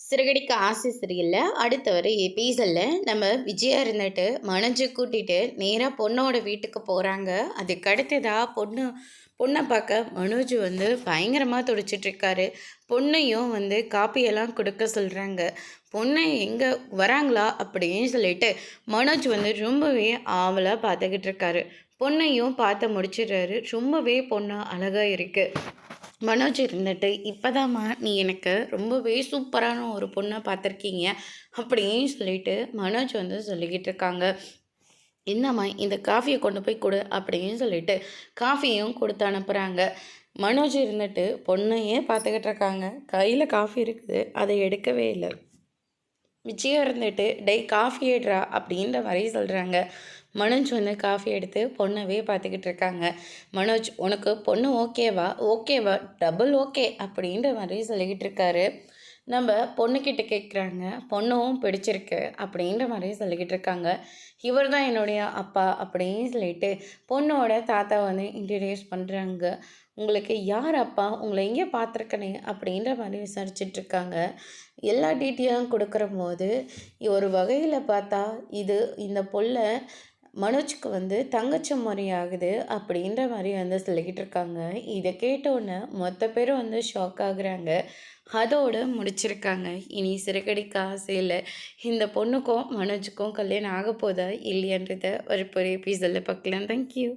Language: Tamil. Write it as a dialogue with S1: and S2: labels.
S1: சிறகடிக்க ஆசை சரியில்ல. அடுத்த வர எபிசோட்ல நம்ம விஜயா இருந்துட்டு மனோஜை கூட்டிட்டு நேரா பொண்ணோட வீட்டுக்கு போறாங்க. அதுக்கு அடுத்ததா பொண்ணை பார்க்க மனோஜ் வந்து பயங்கரமாக துடிச்சிட்ருக்காரு. பொண்ணையும் வந்து காப்பியெல்லாம் கொடுக்க சொல்கிறாங்க. பொண்ணை எங்கே வராங்களா அப்படின்னு சொல்லிட்டு மனோஜ் வந்து ரொம்பவே ஆவலாக பார்த்துக்கிட்டு இருக்காரு. பொண்ணையும் பார்த்து முடிச்சிடுறாரு. ரொம்பவே பொண்ணு அழகாக இருக்குது. மனோஜ் இருந்துட்டு இப்போதாம்மா நீ எனக்கு ரொம்பவே சூப்பரான ஒரு பொண்ணை பார்த்துருக்கீங்க அப்படின்னு சொல்லிட்டு மனோஜ் வந்து சொல்லிக்கிட்டு இருக்காங்க. என்னம்மா இந்த காஃபியை கொண்டு போய் கொடு அப்படின்னு சொல்லிட்டு காஃபியும் கொடுத்து அனுப்புகிறாங்க. மனோஜ் இருந்துட்டு பொண்ணையே பார்த்துக்கிட்டு இருக்காங்க. கையில் காஃபி இருக்குது, அதை எடுக்கவே இல்லை. விஜயா இருந்துட்டு டேய் காஃபி எடுறா அப்படின்ற மாதிரி சொல்கிறாங்க. மனோஜ் வந்து காஃபி எடுத்து பொண்ணவே பார்த்துக்கிட்டு இருக்காங்க. மனோஜ் உனக்கு பொண்ணு ஓகேவா டபுள் ஓகே அப்படின்ற மாதிரி சொல்லிக்கிட்டு இருக்காரு. நம்ம பொண்ணுக்கிட்ட கேட்குறாங்க, பொண்ணும் பிடிச்சிருக்கு அப்படின்ற மாதிரி சொல்லிக்கிட்டு இருக்காங்க. இவர் தான் என்னுடைய அப்பா அப்படின்னு சொல்லிட்டு பொண்ணோட தாத்தா வந்து இன்ட்ரடியூஸ் பண்ணுறாங்க. உங்களுக்கு யார் அப்பா, உங்களை எங்கே பார்த்துருக்கனே அப்படின்ற மாதிரி விசாரிச்சிட்ருக்காங்க. எல்லா டீட்டெயிலும் கொடுக்குற போது ஒரு வகையில் பார்த்தா இந்த பொல்ல மனோஜ்க்கு வந்து தங்கச்சி முறை ஆகுது அப்படின்ற மாதிரி வந்து சொல்லிக்கிட்டு இருக்காங்க. இதை கேட்டோன்னே மொத்த பேரும் வந்து ஷாக் ஆகுறாங்க. அதோடு முடிச்சிருக்காங்க. இனி சிறகடிக்க ஆசையில் இந்த பொண்ணுக்கும் மனோஜுக்கும் கல்யாணம் ஆக போதா இல்லையன்றதை ஒரு பெரிய எபிசோடில் பார்க்கலாம். தேங்க்யூ.